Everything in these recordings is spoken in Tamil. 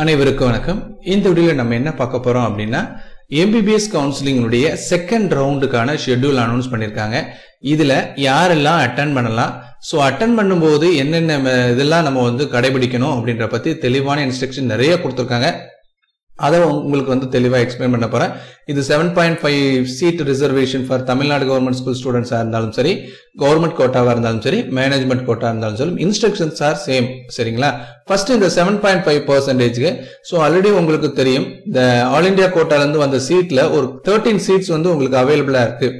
அனைவருக்கும் வணக்கம். இந்த வீடியோல நம்ம என்ன பார்க்க போறோம் அப்படின்னா MBBS கவுன்சிலிங் உடைய செகண்ட் ரவுண்டுக்கான ஷெட்யூல் அனௌன்ஸ் பண்ணிருக்காங்க. இதுல யாரெல்லாம் அட்டெண்ட் பண்ணலாம், சோ அட்டெண்ட் பண்ணும்போது என்னென்ன இதெல்லாம் நம்ம வந்து கடைபிடிக்கணும் அப்படின்ற பத்தி தெளிவான இன்ஸ்ட்ரக்ஷன் நிறைய கொடுத்திருக்காங்க. அதை உங்களுக்கு தெளிவா எக்ஸ்பிளைன் பண்ண போறேன். இது 7.5 seat reservation for Tamil Nadu government school ஸ்டூடெண்ட்ஸா இருந்தாலும் சரி, கவர்மெண்ட் கோட்டாவா இருந்தாலும் சரி, மேனேஜ்மெண்ட் கோட்டா இருந்தாலும் சரி, இன்ஸ்ட்ரக்ஷன்ஸ் ஆர் சேம். சரிங்களா? ஃபர்ஸ்ட் இந்த 7.5%க்கு சோ ஆல்ரெடி உங்களுக்கு தெரியும், இந்த ஆல் இந்தியா கோட்டால இருந்து வந்த சீட்ல ஒரு 13 சீட்ஸ் உங்களுக்கு அவைலபிளா இருக்கு.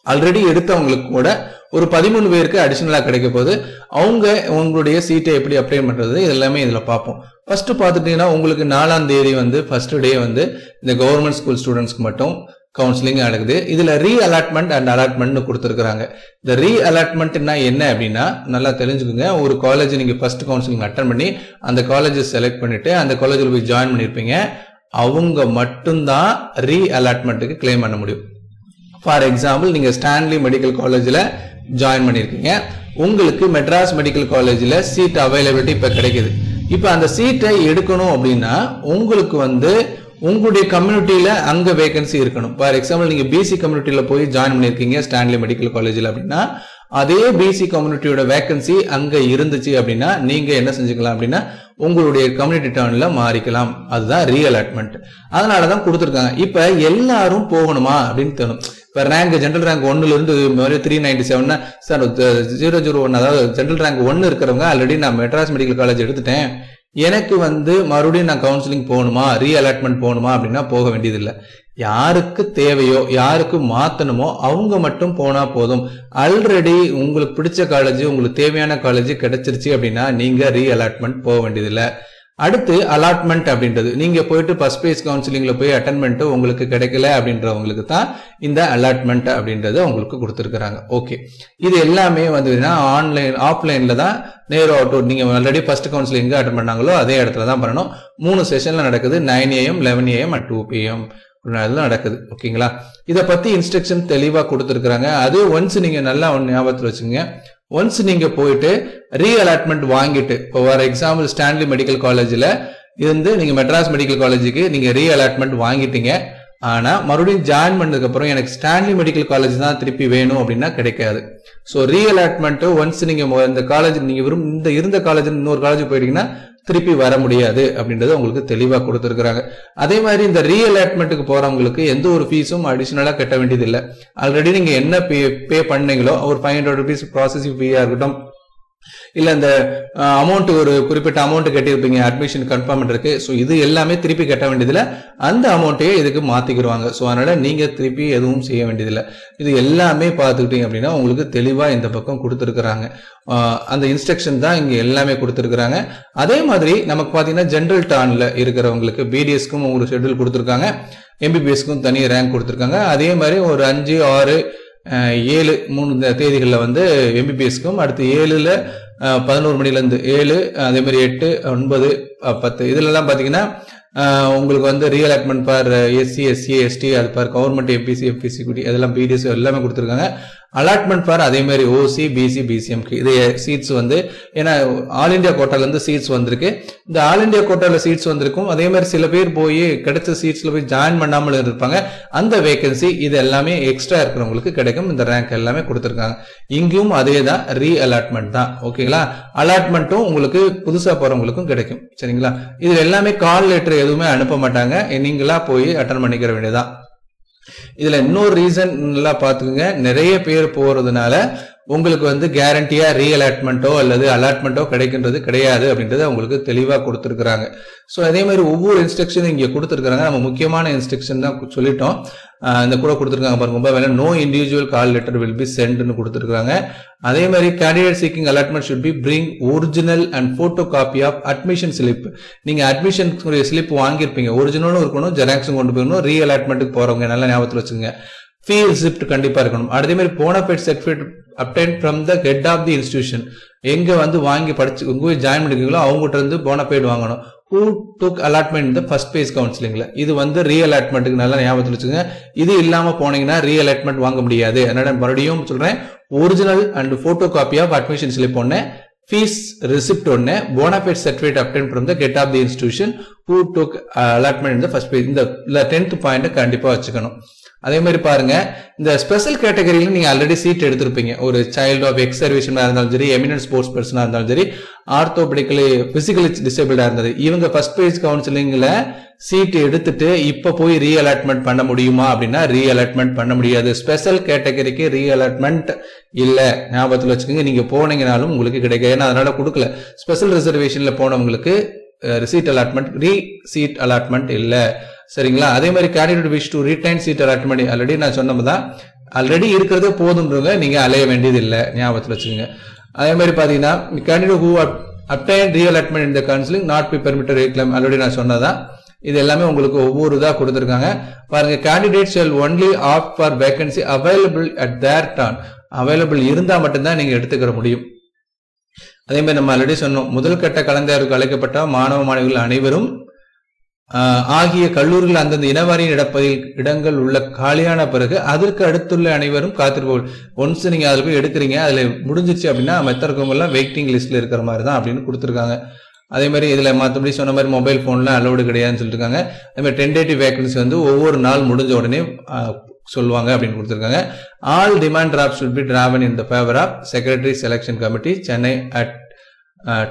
ஆல்ரெடி எடுத்தவங்களுக்கு கூட ஒரு 13 பேருக்கு அடிஷனலா கிடைக்க போகுது. அவங்க உங்களுடைய சீட்டை எப்படி அப்ளை பண்றது எல்லாமே இதுல பார்ப்போம். ஃபர்ஸ்ட் பாத்துட்டீங்கன்னா உங்களுக்கு 4ஆம் தேதி ஃபர்ஸ்ட் டே இந்த கவர்மெண்ட் ஸ்கூல் ஸ்டூடெண்ட்ஸ்க்கு மட்டும் கவுன்சிலிங் நடக்குது. இதுல ரீ அலாட்மெண்ட் அண்ட் அலாட்மெண்ட் கொடுத்துருக்காங்க. இந்த ரீ அலாட்மெண்ட்னா என்ன அப்படின்னா நல்லா தெரிஞ்சுக்கோங்க. ஒரு காலேஜ் நீங்க ஃபர்ஸ்ட் கவுன்சிலிங் அட்டன் பண்ணி அந்த காலேஜ் செலக்ட் பண்ணிட்டு அந்த காலேஜில் போய் ஜாயின் பண்ணிருப்பீங்க. அவங்க மட்டும்தான் ரீ அலாட்மெண்ட்டுக்கு கிளைம் பண்ண முடியும். ஃபார் எக்ஸாம்பிள், நீங்க ஸ்டான்லி மெடிக்கல் காலேஜ்ல ஜாயின் பண்ணிருக்கீங்க. உங்களுக்கு மெட்ராஸ் மெடிக்கல் காலேஜ்ல சீட் அவைலபிலிட்டி இப்ப கிடைக்குது. இப்ப அந்த சீட்டை எடுக்கணும் அப்படின்னா உங்களுக்கு உங்களுடைய கம்யூனிட்டியில அங்க வேகன்சி இருக்கணும். ஃபார் எக்ஸாம்பிள், நீங்க பிசி கம்யூனிட்டியில போய் ஜாயின் பண்ணிருக்கீங்க ஸ்டான்லி மெடிக்கல் காலேஜ்ல அப்படின்னா, அதே பிசி கம்யூனிட்டியோட வேகன்சி அங்க இருந்துச்சு அப்படின்னா நீங்க என்ன செஞ்சுக்கலாம் அப்படின்னா உங்களுடைய கம்யூனிட்டி டர்ன்ல மாறிக்கலாம். அதுதான் ரீ அலாட்மெண்ட். அதனாலதான் கொடுத்துருக்காங்க. இப்ப எல்லாரும் போகணுமா அப்படின்னு தோணும். இப்ப ரேங்க் ஜெனரல் ரேங்க் 1ல இருந்து 397 சார் 001, அதாவது ஜெனரல் ரேங்க் 1 இருக்கிறவங்க ஆல்ரெடி நான் மெட்ராஸ் மெடிக்கல் காலேஜ் எடுத்துட்டேன், எனக்கு மறுபடியும் நான் கவுன்சிலிங் போகணுமா, ரீ அலாட்மெண்ட் போகணுமா அப்படின்னா போக வேண்டியதில்லை. யாருக்கு தேவையோ யாருக்கு மாத்தணுமோ அவங்க மட்டும் போனா போதும். ஆல்ரெடி உங்களுக்கு பிடிச்ச காலேஜ், உங்களுக்கு தேவையான காலேஜ் கிடைச்சிருச்சு அப்படின்னா நீங்க ரீ அலாட்மெண்ட் போக வேண்டியதில்லை. அடுத்து அலாட்மெண்ட் அப்படின்றது, நீங்க போயிட்டு ஃபர்ஸ்ட் பேஸ் கவுன்சிலிங்ல போய் அட்டெண்ட் பண்ணிட்டு உங்களுக்கு கிடைக்கல அப்படின்றவங்களுக்கு தான் இந்த அலாட்மெண்ட் அப்படின்றது உங்களுக்கு கொடுத்துருக்காங்க. ஓகே, இது எல்லாமே ஆன்லைன் ஆஃப்லைன்ல தான் நேரோ அவுட். நீங்க ஆல்ரெடி ஃபர்ஸ்ட் கவுன்சிலிங் எங்க அட்டெண்ட் பண்ணாங்களோ அதே இடத்துல தான் பண்ணணும். 3 செஷன்ல நடக்குது. 9 AM, 11 AM அண்ட் 2 PM நடக்குது. ஓகேங்களா? இத பத்தி இன்ஸ்ட்ரக்ஷன் தெளிவா கொடுத்துருக்காங்க. அது ஒன்ஸ் நீங்க நல்லா ஞாபகத்தில் வச்சுங்க. ஒன்ஸ் நீங்க போயிட்டு ரீ அலாட்மெண்ட் வாங்கிட்டு, இப்போ ஃபார் எக்ஸாம்பிள் ஸ்டான்லி மெடிக்கல் காலேஜ்ல இருந்து நீங்க மெட்ராஸ் மெடிக்கல் காலேஜுக்கு நீங்க ரீ அலாட்மெண்ட் வாங்கிட்டீங்க. ஆனா மறுபடியும் ஜாயின் பண்ணதுக்கு அப்புறம் எனக்கு ஸ்டான்லி மெடிக்கல் காலேஜ் தான் திருப்பி வேணும் அப்படின்னா கிடைக்காது. ஸோ ரீ அலாட்மெண்ட் ஒன்ஸ் நீங்க இந்த காலேஜ் நீங்க இருந்த காலேஜ் இன்னொரு காலேஜ் போயிட்டீங்கன்னா திருப்பி வர முடியாது அப்படின்றது உங்களுக்கு தெளிவா கொடுத்துருக்காங்க. அதே மாதிரி இந்த ரீ அலாட்மெண்ட்டுக்கு போறவங்களுக்கு எந்த ஒரு ஃபீஸும் அடிஷனலா கட்ட வேண்டியது இல்லை. ஆல்ரெடி நீங்க என்ன பே பண்ணீங்களோ ஒரு 500 rupees ப்ராசஸிங் ஃபீயா இருக்கட்டும், இல்ல இந்த அமௌண்ட் ஒரு குறிப்பிட்ட அமௌண்ட் கட்டியிருப்பீங்க அட்மிஷன் கன்ஃபார்ம் பண்றதுக்கு. ஸோ இது எல்லாமே திருப்பி கட்ட வேண்டியதில்லை. அந்த அமௌண்ட்டையே இதுக்கு மாத்திக்கிடுவாங்க. ஸோ அதனால நீங்க திருப்பி எதுவும் செய்ய வேண்டியதில்லை. இது எல்லாமே பார்த்துக்கிட்டீங்க அப்படின்னா உங்களுக்கு தெளிவா இந்த பக்கம் கொடுத்துருக்காங்க. அந்த இன்ஸ்ட்ரக்ஷன் தான் இங்க எல்லாமே கொடுத்துருக்காங்க. அதே மாதிரி நமக்கு பாத்தீங்கன்னா ஜெனரல் டர்ன்ல இருக்கிறவங்களுக்கு பிடிஎஸ்க்கும் உங்களுக்கு ஷெட்யூல் கொடுத்துருக்காங்க, MBBSக்கும் தனி ரேங்க் கொடுத்துருக்காங்க. அதே மாதிரி ஒரு 5, 6, 7, 3 தேதிகளில் MBBSக்கும், அடுத்து 7ல 11 மணில இருந்து 7, அதே மாதிரி 8, 9, 10 இதுல எல்லாம் பாத்தீங்கன்னா உங்களுக்கு ரீ allotment for SC, SC, ST, அது ஃபார் கவர்மெண்ட் MPC, FPC அதெல்லாம் BDS எல்லாமே கொடுத்துருக்காங்க. அலாட்மெண்ட் ஃபார் அதே மாதிரி OC, BC, BCMக்கு இது சீட்ஸ் ஏன்னா ஆல் இந்தியா கோட்டால இருந்து சீட்ஸ் வந்திருக்கு. இந்த ஆல் இந்தியா கோட்டால சீட்ஸ் வந்திருக்கும். அதே மாதிரி சில பேர் போய் கிடைச்ச சீட்ஸ்ல போய் ஜாயின் பண்ணாமல் இருப்பாங்க. அந்த வேகன்சி இது எல்லாமே எக்ஸ்ட்ரா இருக்கிறவங்களுக்கு கிடைக்கும். இந்த ரேங்க் எல்லாமே கொடுத்துருக்காங்க. இங்கேயும் அதே தான், ரீ அலாட்மெண்ட் தான். ஓகேங்களா? அலாட்மெண்ட்டும் உங்களுக்கு புதுசா போறவங்களுக்கும் கிடைக்கும். சரிங்களா? இது எல்லாமே கால் லெட்டர் எதுவுமே அனுப்ப மாட்டாங்க. நீங்களா போய் அட்டன் பண்ணிக்கிற வேண்டியதான். இதுல இன்னொரு ரீசன் நல்லா பாத்துக்கோங்க. நிறைய பேர் போறதுனால உங்களுக்கு கேரண்டியா ரீ அலாட்மெண்ட்டோ அல்லது அலாட்மெண்ட்டோ கிடைக்கின்றது கிடையாது அப்படின்றத உங்களுக்கு தெளிவா கொடுத்துருக்காங்க. ஸோ அதே மாதிரி ஒவ்வொரு இன்ஸ்ட்ரக்ஷனும் இங்க கொடுத்துருக்காங்க. நம்ம முக்கியமான இன்ஸ்ட்ரக்ஷன் தான் சொல்லிட்டோம். இந்த கூட கொடுத்துருக்காங்க பாருங்க, ரொம்ப வேலை no individual call letter will be சென்ட்னு கொடுத்துருக்காங்க. அதே மாதிரி candidate seeking allotment should be bring original and photo copy of admission slip. நீங்க அட்மிஷன் ஸ்லிப் வாங்கியிருப்பீங்க, ஒரிஜினலும் இருக்கணும், ஜெராக்ஸும் கொண்டு போயிருக்கணும். ரீ அலாட்மெண்ட்டுக்கு போறவங்க நல்லா ஞாபகத்தில் வச்சுங்க. ஃபீல் ரிசிப்ட் கண்டிப்பா இருக்கணும். அதே மாதிரி bonafide certificate obtain from the head of the institution. எங்க வாங்கி படிச்சு உங்க ஜாயின் பண்ணிருக்கீங்களோ அவங்ககிட்ட இருந்து போனஃபைட் வாங்கணும். who took allotment in the first phase counseling. இது ரீ அலாட்மெண்ட்டுக்கு நல்லா ஞாபகத்தில் வச்சுங்க. இது இல்லாம போனீங்கன்னா ரீ அலாட்மெண்ட் வாங்க முடியாது. அதனால மறுபடியும் சொல்றேன், original and photo copy of admission slip ஒன்னு, fees receipt ஒன்னு bona fide certificate obtained from the get of the institution who took allotment in the first page. இந்த 10th பாயிண்ட் கண்டிப்பா வச்சுக்கணும். அதே மாதிரி பாருங்க, இந்த ஸ்பெஷல் கேட்டகரியில நீங்க ஆல்ரெடி சீட் எடுத்திருப்பீங்க. ஒரு சைல்டு ஆஃப் எக்ஸ் சர்வீஸ்மேனா இருந்தாலும் சரி, எமினன்ட் ஸ்போர்ட்ஸ் பர்சனா இருந்தாலும் சரி, ஆர்த்தோபெடிக்கலி பிசிக்கலி டிசேபிளா இருந்தது, இவங்க ஃபர்ஸ்ட் பேஜ் கவுன்சிலிங்ல சீட் எடுத்துட்டு இப்ப போய் ரீஅலாட்மெண்ட் பண்ண முடியுமா அப்படின்னா ரீஅலாட்மெண்ட் பண்ண முடியாது. ஸ்பெஷல் கேட்டகரிக்கு ரீஅலாட்மெண்ட் இல்ல, ஞாபகத்துல வச்சுக்கோங்க. நீங்க போனீங்கனாலும் உங்களுக்கு கிடைக்காது, ஏன்னா அதனால கொடுக்கல. ஸ்பெஷல் ரிசர்வேஷன்ல போனவங்களுக்கு சீட் அலாட்மெண்ட் சீட் அலாட்மெண்ட் இல்ல, சரிங்களா? அதே மாதிரி candidate wish to retain seat allotment already நான் சொன்னதான், ஆல்ரெடி இருக்கிறதே போதும்ன்றவங்க நீங்க அலைய வேண்டியது இல்லை, ஞாபகத்தில் வச்சுக்கோங்க. அதே மாதிரி பாத்தீங்கன்னா candidate who obtained reallotment in the counselling not be permitted reclaim already நான் சொன்னதான். இது எல்லாமே உங்களுக்கு ஒவ்வொரு இதா கொடுத்திருக்காங்க பாருங்க. Candidate shall only opt for vacancy available at their turn, available இருந்தா மட்டும்தான் நீங்க எடுத்துக்கிற முடியும். அதே மாதிரி நம்ம ஆல்ரெடி சொன்னோம், முதல் கட்ட கலந்தாய்வுக்கு அழைக்கப்பட்ட மாணவ மாணவிகள் அனைவரும் ஆகிய கல்லூரிகள் அந்தந்த இனவாரியின் இடப்பதில் இடங்கள் உள்ள காலியான பிறகு அதற்கு அடுத்துள்ள அனைவரும் காத்திருப்போம். ஒன்ஸ் நீங்க அதுல போய் எடுக்கிறீங்க, அதுல முடிஞ்சிச்சு அப்படின்னா மற்ற இருக்கவங்க எல்லாம் வெயிட்டிங் லிஸ்ட்ல இருக்கிற மாதிரி தான் அப்படின்னு கொடுத்துருக்காங்க. அதே மாதிரி இதுல மற்றபடி சொன்ன மாதிரி மொபைல் போன்ல அலோடு கிடையாதுன்னு சொல்லிருக்காங்க. அதே மாதிரி டென்டேட்டிவ் வேகன்சி வந்து ஒவ்வொரு நாள் முடிஞ்ச உடனே சொல்லுவாங்க அப்படின்னு கொடுத்துருக்காங்க. All demand drafts should be drawn in the favour of secretary selection committee Chennai at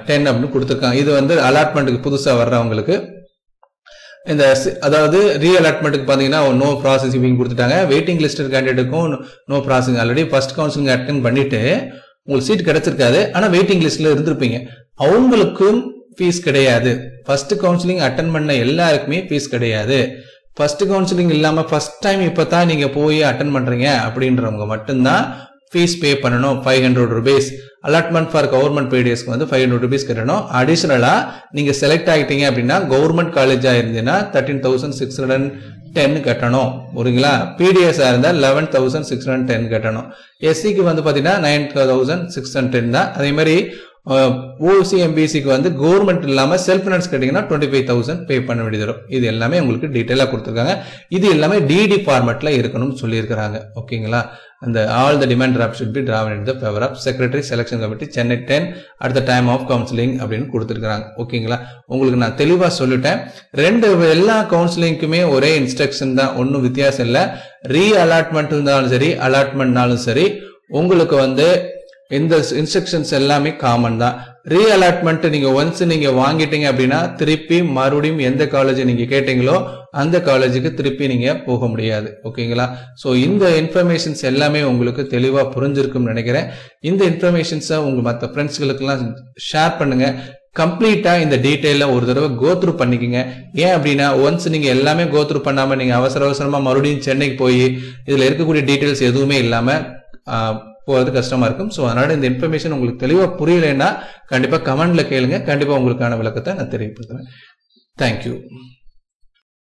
10 அப்படின்னு கொடுத்துருக்காங்க. இது வந்து அலாட்மெண்ட்டுக்கு புதுசா வர்றவங்களுக்கு. இந்த அதாவது ரீஅலாட்மெண்ட்டுக்கு பாத்தீங்கன்னா நோ ப்ராசஸிங் கொடுத்துட்டாங்க. வெயிட்டிங் லிஸ்ட் கேண்டிடேட்டுக்கும் no processing. Already first counselling attend பண்ணிட்டு உங்களுக்கு சீட் கிடைச்சிருக்காது, ஆனா வெயிட்டிங் லிஸ்ட்ல இருந்திருப்பீங்க, அவங்களுக்கும் ஃபீஸ் கிடையாது. ஃபர்ஸ்ட் கவுன்சிலிங் அட்டென்ட் பண்ண எல்லாருக்குமே ஃபீஸ் கிடையாது. ஃபர்ஸ்ட் கவுன்சிலிங் இல்லாம ஃபர்ஸ்ட் டைம் இப்பதான் நீங்க போய் அட்டென்ட் பண்றீங்க அப்படின்றவங்க மட்டும்தான் ஃபீஸ் பே பண்ணணும். 500 rupees. அலாட்மெண்ட் ஃபார் கவர்மெண்ட் பீடிஎஸ்க்கு வந்து 500 rupees கட்டணும். அடிஷனலா நீங்க செலக்ட் ஆகிட்டீங்க அப்படின்னா கவர்மெண்ட் காலேஜா இருந்தீங்கன்னா 13,610 கட்டணும். ஓகேங்களா? பிடிஎஸ் இருந்தா 11,610 கட்டணும். எஸ்சிக்கு வந்து பாத்தீங்கன்னா 9,610 தான். அதே மாதிரி ஓசி எம்பிசிக்கு வந்து கவர்மெண்ட் இல்லாம செல்ஃப் பினான்ஸ் கேட்டீங்கன்னா 25,000 பே பண்ண வேண்டியது வரும். இது எல்லாமே உங்களுக்கு டீடைலா கொடுத்துருக்காங்க. இது எல்லாமே டிடி ஃபார்மேட்ல இருக்கணும்னு சொல்லியிருக்காங்க. ஓகேங்களா? அந்த all the demand draft should be drawn in the favour of secretary selection committee Chennai 10 at the time of counselling அப்படின்னு கொடுத்துருக்காங்க. ஓகேங்களா? உங்களுக்கு நான் தெளிவா சொல்லிட்டேன். எல்லா கவுன்சிலிங்குமே ஒரே இன்ஸ்ட்ரக்ஷன் தான், ஒன்னும் வித்தியாசம் இல்லை. ரீ அலாட்மெண்ட் இருந்தாலும் சரி, அலாட்மெண்ட்னாலும் சரி, உங்களுக்கு வந்து இந்த இன்ஸ்ட்ரக்ஷன்ஸ் எல்லாமே காமன் தான். ரீ அலாட்மெண்ட் நீங்க ஒன்ஸ் நீங்க வாங்கிட்டீங்க அப்படின்னா திருப்பி மறுபடியும் எந்த காலேஜ் நீங்க கேட்டீங்களோ அந்த காலேஜுக்கு திருப்பி நீங்க போக முடியாது. ஓகேங்களா? சோ இந்த இன்ஃபர்மேஷன்ஸ் எல்லாமே உங்களுக்கு தெளிவா புரிஞ்சிருக்கும்னு நினைக்கிறேன். இந்த இன்ஃபர்மேஷன்ஸை உங்க மற்ற ஃப்ரெண்ட்ஸ்களுக்கு எல்லாம் ஷேர் பண்ணுங்க. கம்ப்ளீட்டா இந்த டீடைல ஒரு தடவை கோத்ரூ பண்ணிக்கங்க. ஏன் அப்படின்னா ஒன்ஸ் நீங்க எல்லாமே கோத்ரூ பண்ணாம நீங்க அவசர அவசரமா மறுபடியும் சென்னைக்கு போய் இதுல இருக்கக்கூடிய டீடைல்ஸ் எதுவுமே இல்லாம போகிறது கஷ்டமா இருக்கும். ஸோ அதனால இந்த இன்ஃபர்மேஷன் உங்களுக்கு தெளிவா புரியலைன்னா கண்டிப்பா கமெண்ட்ல கேளுங்க. கண்டிப்பா உங்களுக்கான விளக்கத்தை நான் தெரியப்படுத்துறேன். தேங்க்யூ.